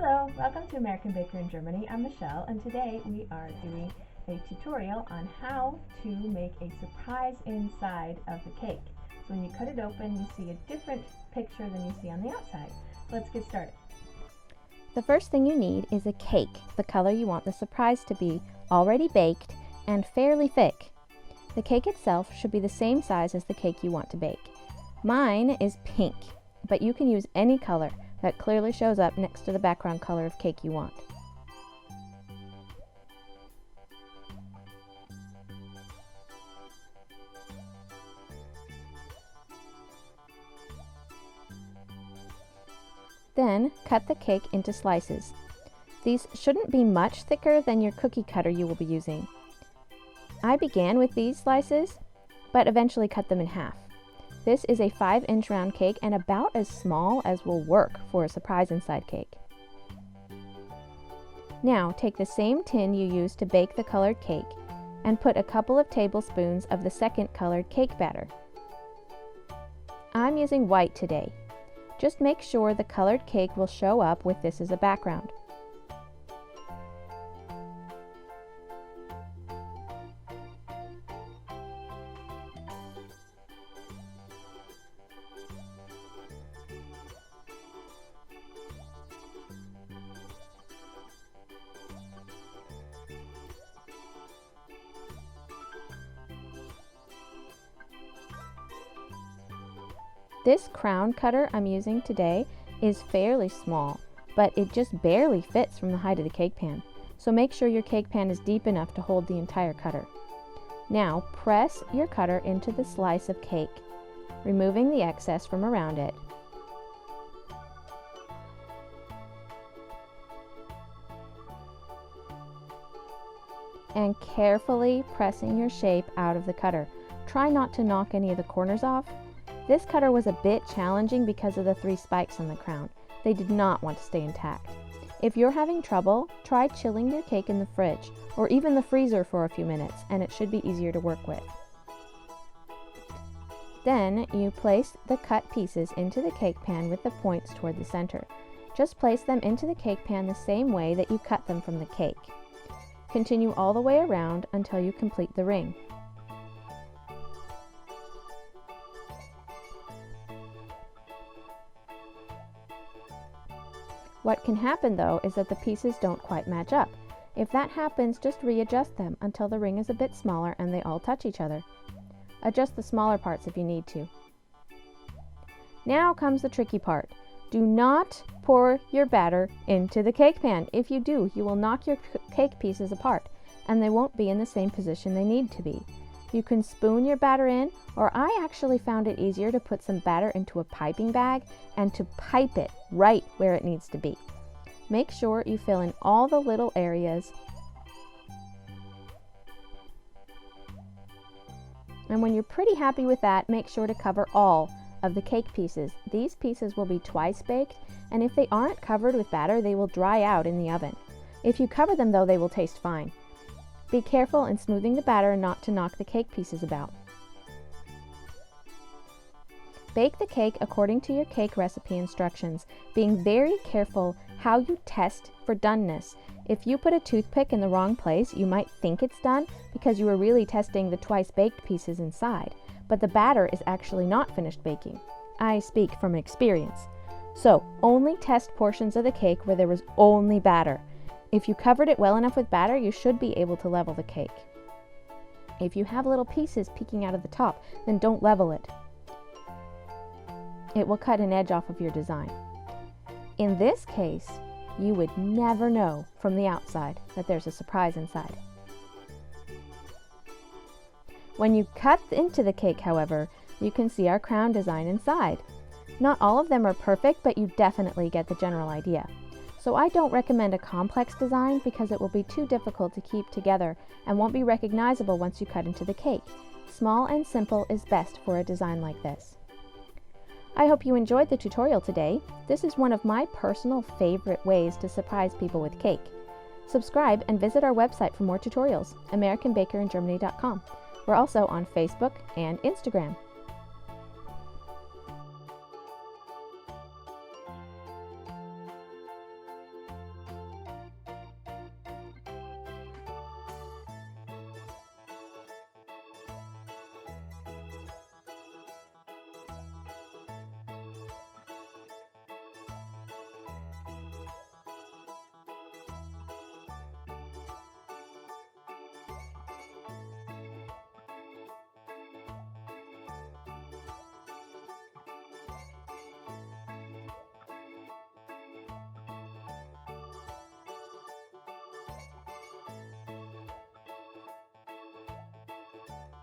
Hello, welcome to American Baker in Germany. I'm Michelle, and today we are doing a tutorial on how to make a surprise inside of the cake. So when you cut it open, you see a different picture than you see on the outside. Let's get started. The first thing you need is a cake, the color you want the surprise to be, already baked and fairly thick. The cake itself should be the same size as the cake you want to bake. Mine is pink, but you can use any color that clearly shows up next to the background color of cake you want. Then cut the cake into slices. These shouldn't be much thicker than your cookie cutter you will be using. I began with these slices, but eventually cut them in half. This is a 5-inch round cake and about as small as will work for a surprise inside cake. Now take the same tin you used to bake the colored cake and put a couple of tablespoons of the second colored cake batter. I'm using white today. Just make sure the colored cake will show up with this as a background. This crown cutter I'm using today is fairly small, but it just barely fits from the height of the cake pan. So make sure your cake pan is deep enough to hold the entire cutter. Now press your cutter into the slice of cake, removing the excess from around it. And carefully pressing your shape out of the cutter. Try not to knock any of the corners off. This cutter was a bit challenging because of the 3 spikes on the crown. They did not want to stay intact. If you're having trouble, try chilling your cake in the fridge or even the freezer for a few minutes, and it should be easier to work with. Then you place the cut pieces into the cake pan with the points toward the center. Just place them into the cake pan the same way that you cut them from the cake. Continue all the way around until you complete the ring. What can happen though is that the pieces don't quite match up. If that happens, just readjust them until the ring is a bit smaller and they all touch each other. Adjust the smaller parts if you need to. Now comes the tricky part. Do not pour your batter into the cake pan. If you do, you will knock your cake pieces apart and they won't be in the same position they need to be. You can spoon your batter in, or I actually found it easier to put some batter into a piping bag and to pipe it right where it needs to be. Make sure you fill in all the little areas. And when you're pretty happy with that, make sure to cover all of the cake pieces. These pieces will be twice baked, and if they aren't covered with batter, they will dry out in the oven. If you cover them though, they will taste fine. Be careful in smoothing the batter not to knock the cake pieces about. Bake the cake according to your cake recipe instructions, being very careful how you test for doneness. If you put a toothpick in the wrong place, you might think it's done because you were really testing the twice baked pieces inside, but the batter is actually not finished baking. I speak from experience. So only test portions of the cake where there was only batter. If you covered it well enough with batter, you should be able to level the cake. If you have little pieces peeking out of the top, then don't level it. It will cut an edge off of your design. In this case, you would never know from the outside that there's a surprise inside. When you cut into the cake, however, you can see our crown design inside. Not all of them are perfect, but you definitely get the general idea. So I don't recommend a complex design because it will be too difficult to keep together and won't be recognizable once you cut into the cake. Small and simple is best for a design like this. I hope you enjoyed the tutorial today. This is one of my personal favorite ways to surprise people with cake. Subscribe and visit our website for more tutorials, AmericanBakerInGermany.com. We're also on Facebook and Instagram.